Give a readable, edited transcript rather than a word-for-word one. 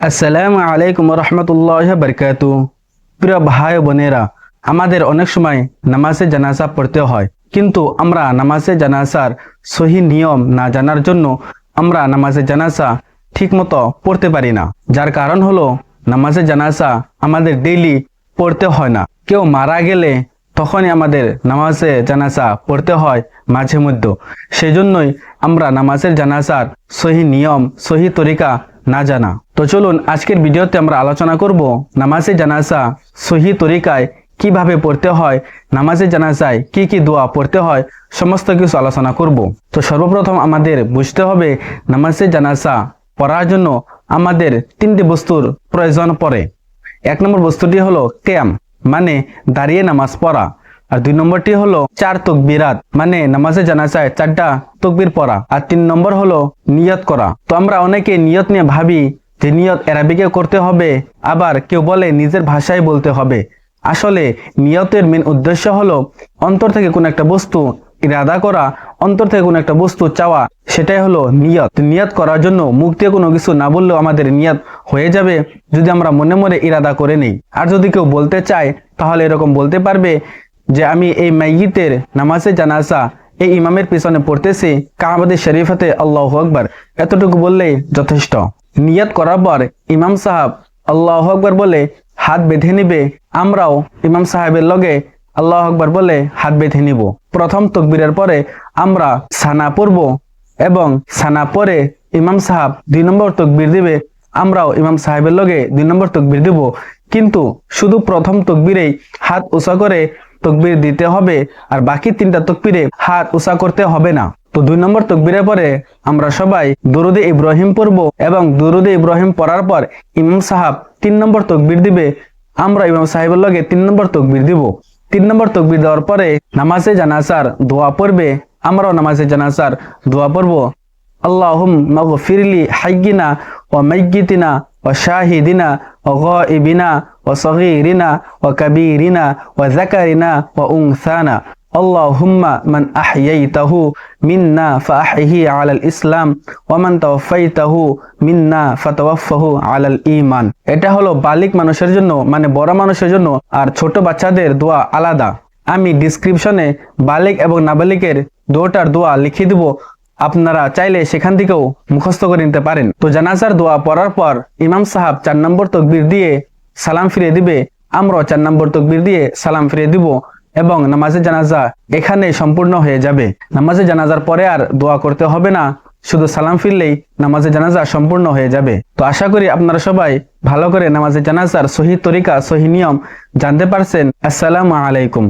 আসসালামু আলাইকুম রহমতুল্লাহ বারকাতু। প্রিয় ভাই বোনেরা, আমাদের অনেক সময় নামাজে জানাজা পড়তে হয়, কিন্তু আমরা নামাজে জানাজার সহি নিয়ম না জানার জন্য আমরা নামাজে জানাজা ঠিকমতো পড়তে পারি না। যার কারণ হলো নামাজে জানাজা আমাদের ডেইলি পড়তে হয় না। কেউ মারা গেলে তখনই আমাদের নামাজে জানাজা পড়তে হয় মাঝে মধ্যে। সেজন্যই আমরা নামাজের জানাজার সহি নিয়ম সহি তরিকা না জানা। তো চলুন আজকের ভিডিওতে আমরা আলোচনা করব নামাজে জানাজা সহি তরিকায় কিভাবে পড়তে হয়, নামাজে জানাজায় কি কি দোয়া পড়তে হয়, সমস্ত কিছু আলোচনা করব। তো সর্বপ্রথম আমাদের বুঝতে হবে নামাজে জানাজা পড়ার জন্য আমাদের তিনটি বস্তুর প্রয়োজন পড়ে। এক নম্বর বস্তুটি হলো কিয়াম, মানে দাঁড়িয়ে নামাজ পড়া। আর দুই নম্বরটি হলো চার তাকবীরাত, মানে নামাজে জানাজায় চারটা তাকবীর পড়া। আর তিন নম্বর হলো নিয়ত করা। তো আমরা অনেকে নিয়ত নিয়ে ভাবি যে নিয়ত আরবিকে করতে হবে, আবার কেউ বলে নিজের ভাষায় বলতে হবে। আসলে নিয়তের মেন উদ্দেশ্য হলো অন্তর থেকে কোন একটা বস্তু ইরাদা করা, অন্তর থেকে কোন একটা বস্তু চাওয়া, সেটাই হলো নিয়ত। নিয়ত করার জন্য মুখ দিয়ে কোনো কিছু না বললেও আমাদের নিয়ত হয়ে যাবে যদি আমরা মনে মনে ইরাদা করে নেই। আর যদি কেউ বলতে চায় তাহলে এরকম বলতে পারবে যে আমি এই মাইয়িতের নামাজে জানাজা এই ইমামের পিছনে পড়তেছি কাবাদে শরীফাতে আল্লাহু আকবার, এতটুকু বললেই যথেষ্ট। নিয়ত করার পর ইমাম সাহেব আল্লাহু আকবার বলে হাত বেঁধে নিবে, আমরাও ইমাম সাহেবের লগে আল্লাহু আকবার বলে হাত বেঁধে নিব। প্রথম তাকবীরের পরে আমরা সানা পড়ব এবং সানা পরে ইমাম সাহেব 2 নম্বর তাকবীর দিবে, আমরাও ইমাম সাহেবের লগে 2 নম্বর তাকবীর দিব। কিন্তু শুধু প্রথম তাকবীরেই হাত উঁচা করে তাকবীর দিতে হবে, আর বাকি 3টা তাকবীরে হাত উঁচা করতে হবে না। তো 2 নম্বর তাকবীরের পরে আমরা সবাই দুরুদে ইব্রাহিম পড়ব এবং দুরুদে ইব্রাহিম পড়ার পর ইমাম সাহেব 3 নম্বর তাকবীর দিবে, আমরা ইমাম সাহেবের লগে 3 নম্বর তাকবীর দিব। 3 নম্বর তাকবীর দেওয়ার পরে নামাজে জানাজার দোয়া পড়বে, আমরাও নামাজে জানাজার দোয়া পড়ব। আল্লাহুম্মা গফিরলি হাইয়িনা ওয়া মাইয়িতিনা ওয়া শাহিদিনা ওয়া গায়িবিনা ওয়া সগীরিনা ওয়া কাবীরিনা ওয়া যাকারিনা ওয়া উনসানা। আল্লাহুম্মা মান আহইয়াইতাহু মিন্না ফাআহইহি আলাল ইসলাম ওয়া মান তাওয়াফাইতাহু মিন্না ফাতাওয়াফাহু আলাল ঈমান। এটা হলো বালিক মানুষের জন্য, মানে বড় মানুষের জন্য, আর ছোট বাচ্চাদের দোয়া আলাদা। আমি ডেসক্রিপশনে বালিক এবং নাবালিকের দুটোর দোয়া লিখে দিব, আপনারা চাইলে সেখান থেকেও মুখস্থ করে নিতে পারেন। তো জানাজার দোয়া পড়ার পর ইমাম সাহেব 4 নম্বর তাকবীর দিয়ে সালাম ফিরিয়ে দিবে, আমরাও 4 নম্বর তাকবীর দিয়ে সালাম ফিরিয়ে দিব এবং নামাজে জানাজা এখানে সম্পূর্ণ হয়ে যাবে। নামাজে জানাজার পরে আর দোয়া করতে হবে না, শুধু সালাম ফিরলেই নামাজে জানাজা সম্পূর্ণ হয়ে যাবে। তো আশা করি আপনারা সবাই ভালো করে নামাজে জানাজার সহি তরিকা সহি নিয়ম জানতে পারছেন। আসসালামু আলাইকুম।